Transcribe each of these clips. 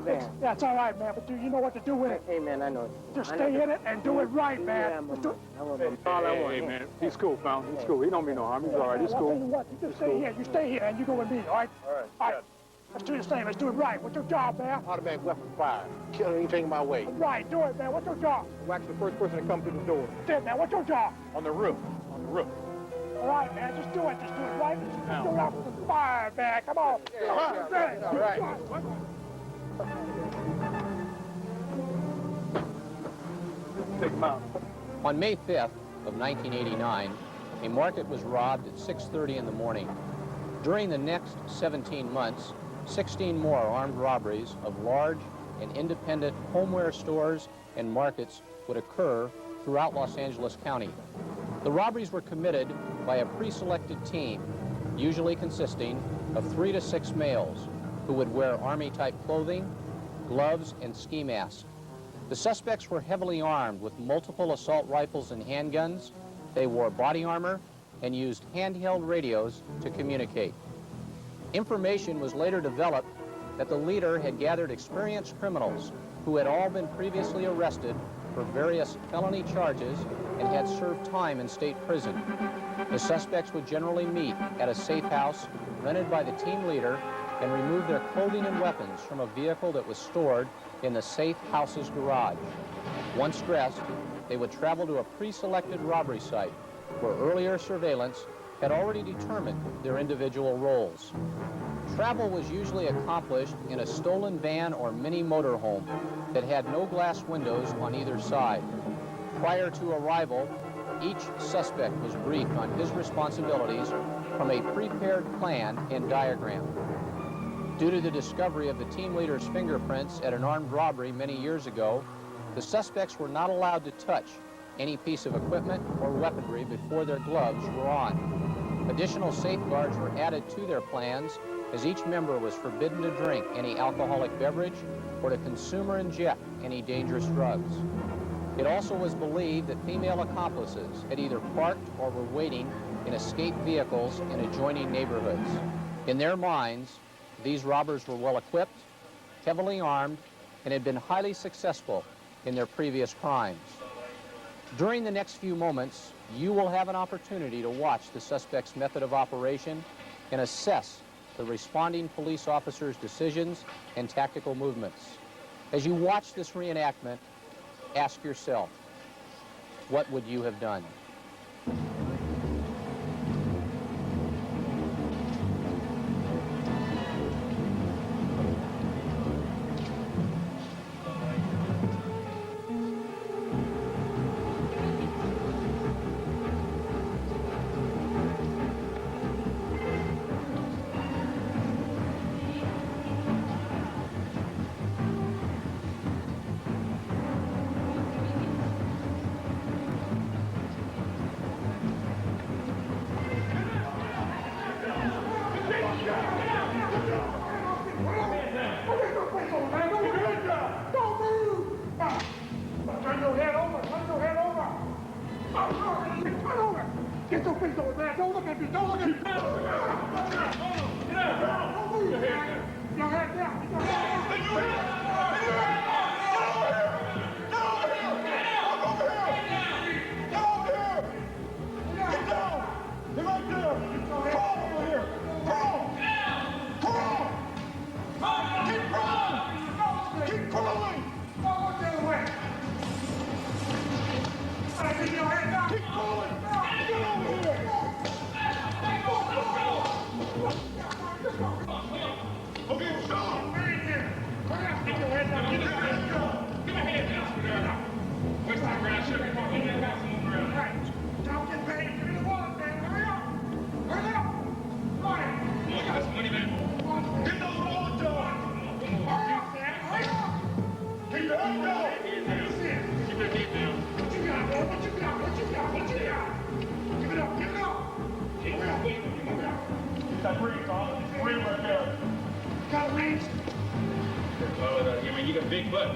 man. Yeah, it's all right, man, but you know what to do with it. Hey, man, I know. Just stay in it and do it right, man. Yeah, Just do it. Hey, man, he's cool, Fountain. He's cool. He don't mean no harm. He's all right. He's I'll cool. tell you what, you just stay here. You stay here, and you go with me, all right? All right. All right. Let's do the same. Let's do it right. What's your job, man? Automatic weapon fire. Kill anything my way. Right, do it, man. What's your job? Wax the first person to come through the door. That's it, man. What's your job? On the roof. On the roof. All right, man. Just do it. Just do it right. Just do it out with the fire, man. Come on. All right. Take him out. On May 5th of 1989, a market was robbed at 6:30 in the morning. During the next 17 months, 16 more armed robberies of large and independent homeware stores and markets would occur throughout Los Angeles County. The robberies were committed by a pre-selected team, usually consisting of 3 to 6 males who would wear Army-type clothing, gloves, and ski masks. The suspects were heavily armed with multiple assault rifles and handguns. They wore body armor and used handheld radios to communicate. Information was later developed that the leader had gathered experienced criminals who had all been previously arrested for various felony charges and had served time in state prison. The suspects would generally meet at a safe house rented by the team leader and remove their clothing and weapons from a vehicle that was stored in the safe house's garage. Once dressed, they would travel to a pre-selected robbery site where earlier surveillance had already determined their individual roles. Travel was usually accomplished in a stolen van or mini motorhome that had no glass windows on either side. Prior to arrival, each suspect was briefed on his responsibilities from a prepared plan and diagram. Due to the discovery of the team leader's fingerprints at an armed robbery many years ago, the suspects were not allowed to touch any piece of equipment or weaponry before their gloves were on. Additional safeguards were added to their plans, as each member was forbidden to drink any alcoholic beverage or to consume or inject any dangerous drugs. It also was believed that female accomplices had either parked or were waiting in escaped vehicles in adjoining neighborhoods. In their minds, these robbers were well equipped, heavily armed, and had been highly successful in their previous crimes. During the next few moments, you will have an opportunity to watch the suspect's method of operation and assess the responding police officer's decisions and tactical movements. As you watch this reenactment, ask yourself, what would you have done? You got a big butt.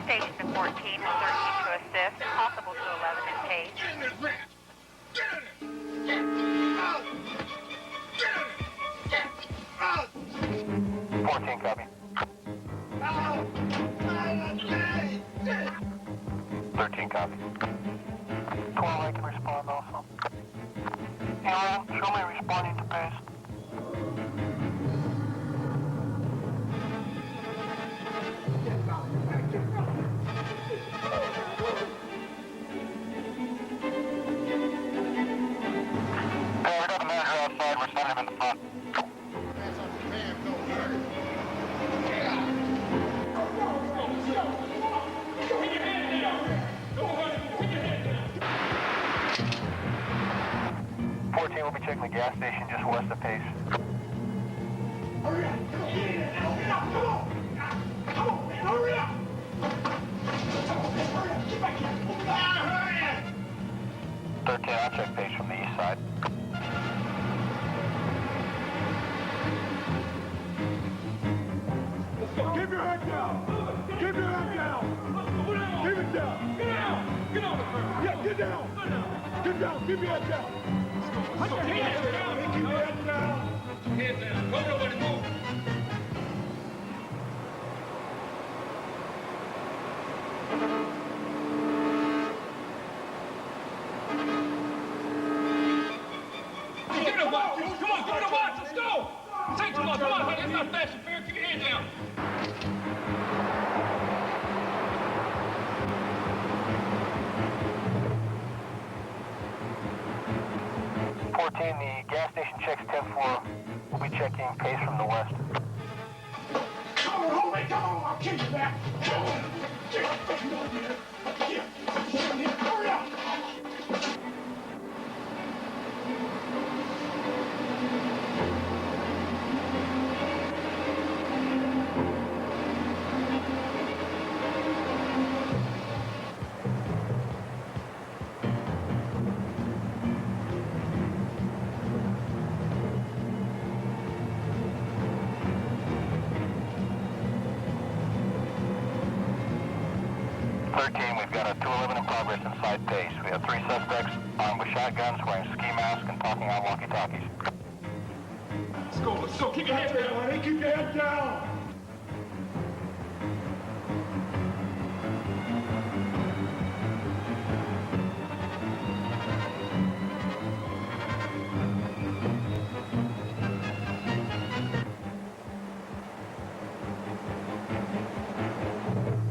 Station to 14 and 13 to assist, possible to 11 and page. Get in there, Grant! Get in there! 14 copy. 13 copy. 12, I can respond also. 11, show me responding to base. Hey, we got the manager outside, we're sending him in the front. We'll be checking the gas station just west of Pace. Hurry up! Come on! Come on, man! Hurry up! Hurry up! Get back here! Hurry up! 13, I'll check Pace from the east side. Let's go! Keep your head down! Keep your head down! Keep it down! Get down! Get on the ground! Yeah, get down! Get down! Keep your head down! Put your hands down! Keep your head down! Put your hands down! Don't nobody move! Give it a watch! Come on, give it a watch! Let's go! Take too long! Come on, honey! It's not fast and fair! Keep your hands down! 14, the gas station checks 10-4. We'll be checking Pace from the west. Come on, homie! Come on! I'll kill you back! Come on! Get on here! Here! Hurry up! We've got a 211 in progress inside Pace. We have 3 suspects armed with shotguns, wearing ski masks, and talking on walkie-talkies. Let's go! Let's go! Keep your head down, honey! Keep your head down!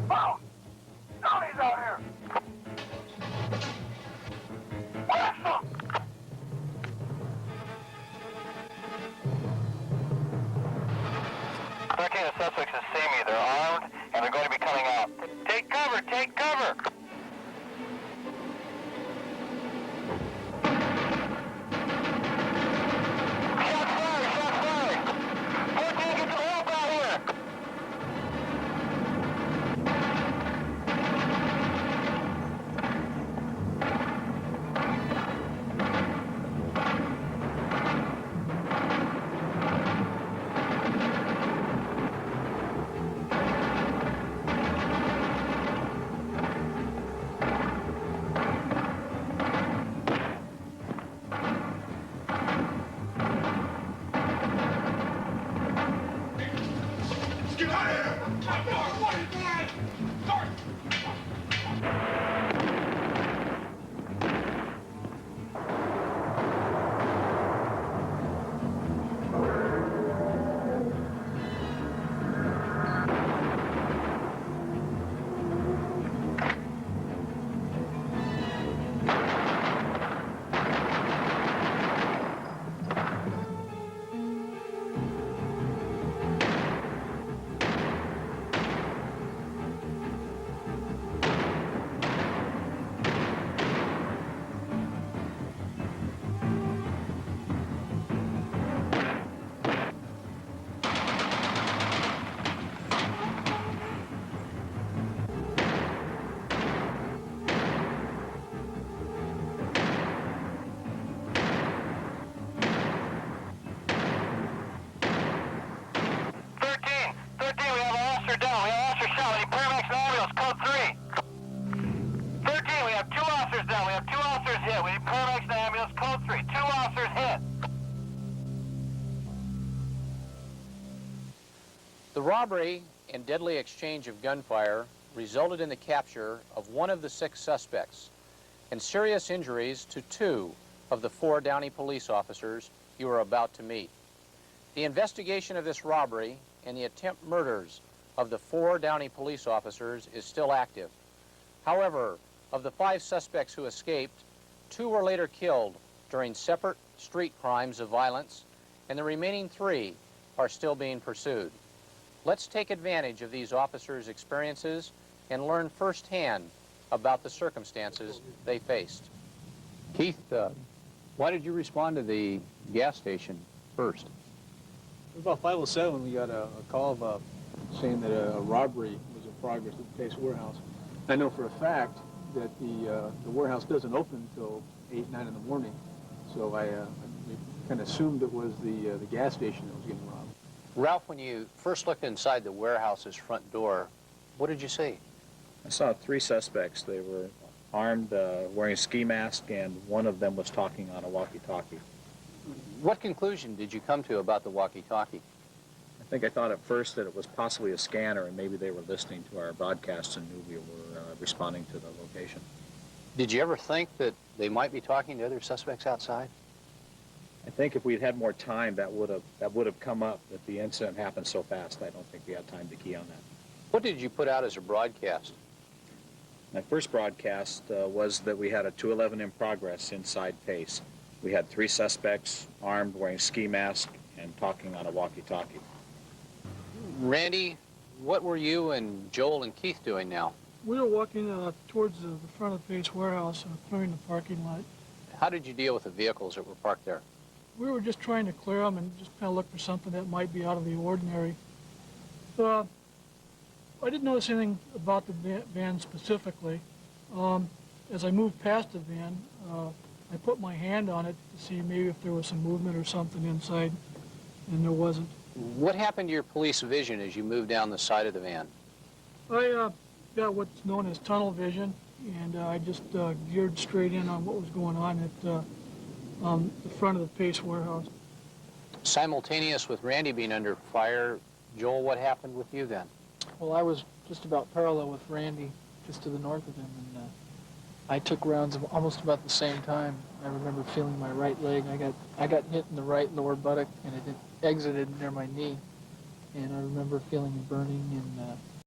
Wow! Downey's out here! Blast them! The suspects have seen me. They're armed, and they're going to be coming out. Take cover! Take cover! Shot fired! Shot fired! 14, get some help out here! The robbery and deadly exchange of gunfire resulted in the capture of one of the 6 suspects and serious injuries to 2 of the 4 Downey police officers you are about to meet. The investigation of this robbery and the attempt murders of the 4 Downey police officers is still active. However, of the 5 suspects who escaped, 2 were later killed during separate street crimes of violence, and the remaining 3 are still being pursued. Let's take advantage of these officers' experiences and learn firsthand about the circumstances they faced. Keith, why did you respond to the gas station first? It was about 5:07. We got a call saying that a robbery was in progress at the Pace warehouse. I know for a fact that the warehouse doesn't open until 8, 9 in the morning, so I kind of assumed it was the gas station that was getting robbed. Ralph, when you first looked inside the warehouse's front door, what did you see? I saw 3 suspects. They were armed, wearing a ski mask, and one of them was talking on a walkie-talkie. What conclusion did you come to about the walkie-talkie? I think I thought at first that it was possibly a scanner, and maybe they were listening to our broadcasts and knew we were responding to the location. Did you ever think that they might be talking to other suspects outside? I think if we'd had more time, that would have come up, but the incident happened so fast, I don't think we had time to key on that. What did you put out as a broadcast? My first broadcast was that we had a 211 in progress inside Pace. We had 3 suspects, armed, wearing ski masks, and talking on a walkie-talkie. Randy, what were you and Joel and Keith doing now? We were walking towards the front of the Pace warehouse, clearing the parking lot. How did you deal with the vehicles that were parked there? We were just trying to clear them and just kind of look for something that might be out of the ordinary. I didn't notice anything about the van specifically. As I moved past the van, I put my hand on it to see maybe if there was some movement or something inside, and there wasn't. What happened to your police vision as you moved down the side of the van? I got what's known as tunnel vision, and I just geared straight in on what was going on at the front of the Pace warehouse. Simultaneous with Randy being under fire, Joel, what happened with you then? Well, I was just about parallel with Randy, just to the north of him, and I took rounds almost about the same time. I remember feeling my right leg. I got hit in the right lower buttock, and it exited near my knee. And I remember feeling burning, and